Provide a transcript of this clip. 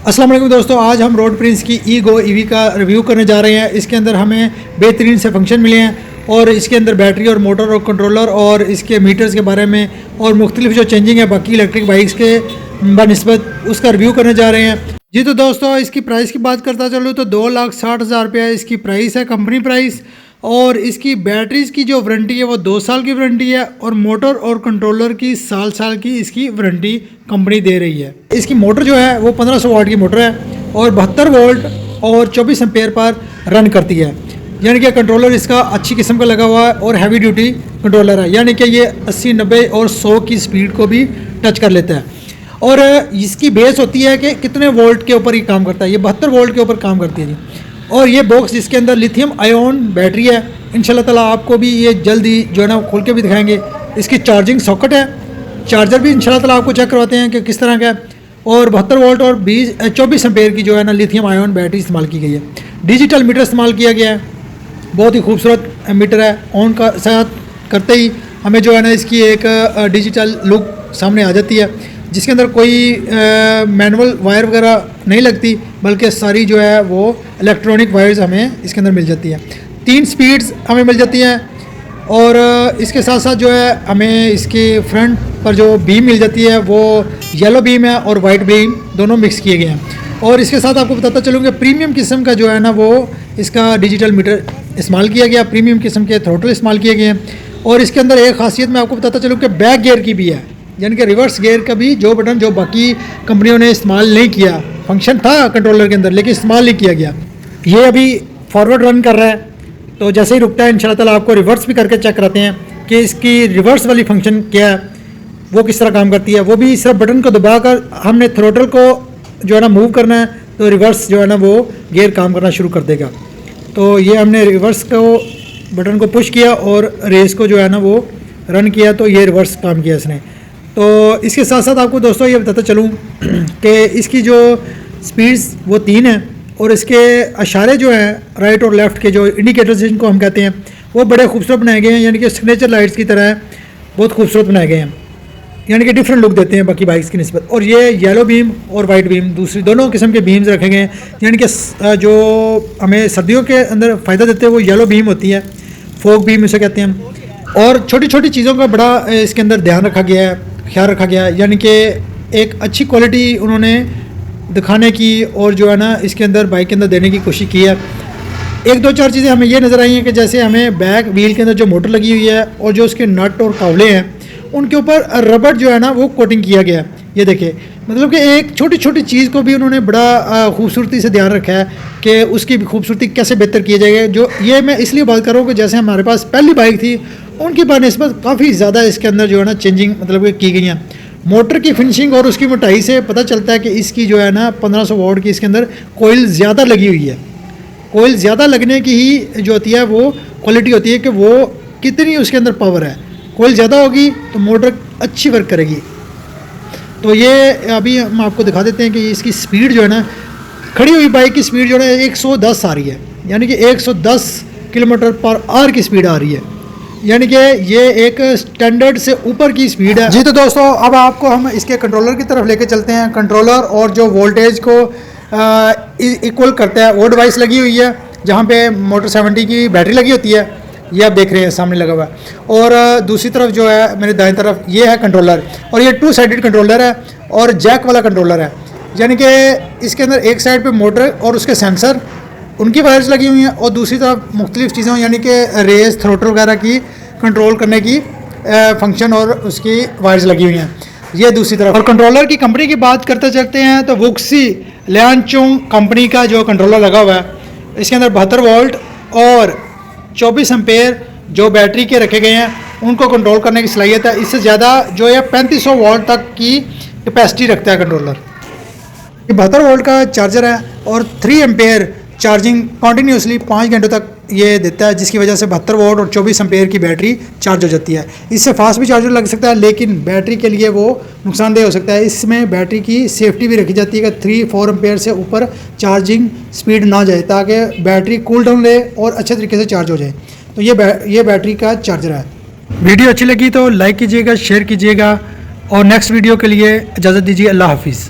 अस्सलाम वालेकुम दोस्तों, आज हम रोड प्रिंस की ईगो ईवी का रिव्यू करने जा रहे हैं। इसके अंदर हमें बेहतरीन से फंक्शन मिले हैं और इसके अंदर बैटरी और मोटर और कंट्रोलर और इसके मीटर्स के बारे में और मुख्तलिफ जो चेंजिंग है बाकी इलेक्ट्रिक बाइक्स के बनस्बत उसका रिव्यू करने जा रहे हैं। जी तो दोस्तों, इसकी प्राइस की बात करता चलूँ तो 2,60,000 रुपया इसकी प्राइस है, कंपनी प्राइस। और इसकी बैटरीज की जो वारंटी है वो 2 साल की वारंटी है और मोटर और कंट्रोलर की साल की इसकी वारंटी कंपनी दे रही है। इसकी मोटर जो है वो 1500 वाट की मोटर है और 72 वोल्ट और 24 एम्पेयर पर रन करती है। यानी कि कंट्रोलर इसका अच्छी किस्म का लगा हुआ है और हैवी ड्यूटी कंट्रोलर है, यानी कि ये 80, 90 और 100 की स्पीड को भी टच कर लेता है। और इसकी बेस होती है कि कितने वोल्ट के ऊपर ये काम करता है। ये 72 वोल्ट के ऊपर काम करती है जी। और ये बॉक्स जिसके अंदर लिथियम आयोन बैटरी है, इंशाल्लाह ताला आपको भी ये जल्दी जो है ना खोल के भी दिखाएंगे। इसकी चार्जिंग सॉकेट है, चार्जर भी इंशाल्लाह ताला आपको चेक करवाते हैं कि किस तरह का है। और 72 वोल्ट और 24 एम्पेयर की जो है ना लिथियम आयोन बैटरी इस्तेमाल की गई है। डिजिटल मीटर इस्तेमाल किया गया है, बहुत ही खूबसूरत मीटर है। ऑन का साथ करते ही हमें जो है ना इसकी एक डिजिटल लुक सामने आ जाती है, जिसके अंदर कोई मैनुअल वायर वगैरह नहीं लगती, बल्कि सारी जो है वो इलेक्ट्रॉनिक वायर्स हमें इसके अंदर मिल जाती है। 3 स्पीड्स हमें मिल जाती हैं और इसके साथ साथ जो है हमें इसके फ्रंट पर जो बीम मिल जाती है वो येलो बीम है और वाइट बीम दोनों मिक्स किए गए हैं। और इसके साथ आपको बताता चलूँगा प्रीमियम किस्म का जो है ना वो इसका डिजिटल मीटर इस्तेमाल किया गया, प्रीमियम किस्म के थ्रोटल इस्तेमाल किए गए हैं। और इसके अंदर एक खासियत मैं आपको बताता चलूँ कि बैक गियर की भी है, यानी कि रिवर्स गियर का भी जो बटन जो बाकी कंपनियों ने इस्तेमाल नहीं किया, फंक्शन था कंट्रोलर के अंदर लेकिन इस्तेमाल नहीं किया गया। ये अभी फॉरवर्ड रन कर रहा है, तो जैसे ही रुकता है इंशाल्लाह ताला आपको रिवर्स भी करके चेक कराते हैं कि इसकी रिवर्स वाली फंक्शन क्या है, वो किस तरह काम करती है। वो भी सिर्फ बटन को दबाकर हमने थ्रोटल को जो है ना मूव करना है तो रिवर्स जो है ना वो गियर काम करना शुरू कर देगा। तो ये हमने रिवर्स को बटन को पुश किया और रेस को जो है ना वो रन किया, तो ये रिवर्स काम किया इसने। तो इसके साथ साथ आपको दोस्तों ये बताता चलूँ कि इसकी जो स्पीड्स वो 3 हैं और इसके इशारे जो हैं राइट और लेफ़्ट के जो इंडिकेटर्स जिनको हम कहते हैं वो बड़े खूबसूरत बनाए गए हैं, यानी कि सिग्नेचर लाइट्स की तरह है, बहुत खूबसूरत बनाए गए हैं, यानी कि डिफरेंट लुक देते हैं बाकी बाइक्स की निस्बत। और ये येलो बीम और वाइट बीम दूसरी दोनों किस्म के बीम्स रखे गए हैं, यानी कि जो हमें सर्दियों के अंदर फ़ायदा देते हैं वो येलो बीम होती है, फोक बीम इसे कहते हैं। और छोटी छोटी चीज़ों का बड़ा इसके अंदर ध्यान रखा गया है, ख्याल रखा गया है, यानी कि एक अच्छी क्वालिटी उन्होंने दिखाने की और जो है ना इसके अंदर बाइक के अंदर देने की कोशिश की है। 1-2-4 चीज़ें हमें ये नज़र आई हैं कि जैसे हमें बैक व्हील के अंदर जो मोटर लगी हुई है और जो उसके नट और कावले हैं उनके ऊपर रबड़ जो है ना वो कोटिंग किया गया है। ये देखिए, मतलब कि एक छोटी छोटी चीज़ को भी उन्होंने बड़ा खूबसूरती से ध्यान रखा है कि उसकी खूबसूरती कैसे बेहतर की जाएगी। जो ये मैं इसलिए बात कर रहा हूँ कि जैसे हमारे पास पहली बाइक थी उनकी बनस्बत काफ़ी ज़्यादा इसके अंदर जो है ना चेंजिंग मतलब की गई हैं। मोटर की फिनिशिंग और उसकी मोटाई से पता चलता है कि इसकी जो है ना 1500 वाट की इसके अंदर कोयल ज़्यादा लगी हुई है। कोयल ज़्यादा लगने की ही जो होती है वो क्वालिटी होती है कि वो कितनी उसके अंदर पावर है। कोयल ज़्यादा होगी तो मोटर अच्छी वर्क करेगी। तो ये अभी हम आपको दिखा देते हैं कि इसकी स्पीड जो है ना, खड़ी हुई बाइक की स्पीड जो है 110 आ रही है, यानी कि 110 किलोमीटर पर आवर की स्पीड आ रही है, यानी कि ये एक स्टैंडर्ड से ऊपर की स्पीड है। जी तो दोस्तों, अब आपको हम इसके कंट्रोलर की तरफ लेके चलते हैं। कंट्रोलर और जो वोल्टेज को इक्वल करता है वो डिवाइस लगी हुई है, जहाँ पे मोटर 70 की बैटरी लगी होती है, ये आप देख रहे हैं सामने लगा हुआ है। और दूसरी तरफ जो है मेरे दाएं तरफ ये है कंट्रोलर, और ये 2 साइडेड कंट्रोलर है और जैक वाला कंट्रोलर है, यानी कि इसके अंदर एक साइड पे मोटर और उसके सेंसर उनकी वायर्स लगी हुई हैं और दूसरी तरफ मुख्तलिफ चीज़ों यानी कि रेस थ्रोटल वगैरह की कंट्रोल करने की फंक्शन और उसकी वायर्स लगी हुई हैं, ये दूसरी तरफ। और कंट्रोलर की कंपनी की बात करते चलते हैं तो वुक्सी लियांगचुंग कंपनी का जो कंट्रोलर लगा हुआ है, इसके अंदर 72 वोल्ट और 24 एम्पेयर जो बैटरी के रखे गए हैं उनको कंट्रोल करने की सलाहियत है। इससे ज़्यादा जो है 3500 वोल्ट तक की कैपेसिटी रखता है कंट्रोलर। ये 72 वोल्ट का चार्जर है और 3 एम्पेयर चार्जिंग कॉन्टीन्यूसली 5 घंटों तक ये देता है, जिसकी वजह से 72 वोल्ट और 24 एम्पेयर की बैटरी चार्ज हो जाती है। इससे फास्ट भी चार्जर लग सकता है लेकिन बैटरी के लिए वो नुकसानदेह हो सकता है। इसमें बैटरी की सेफ्टी भी रखी जाती है कि 3-4 एम्पेयर से ऊपर चार्जिंग स्पीड ना जाए, ताकि बैटरी कूल डाउन ले और अच्छे तरीके से चार्ज हो जाए। तो ये बैटरी का चार्जर है। वीडियो अच्छी लगी तो लाइक कीजिएगा, शेयर कीजिएगा और नेक्स्ट वीडियो के लिए इजाज़त दीजिए। अल्लाह हाफिज़।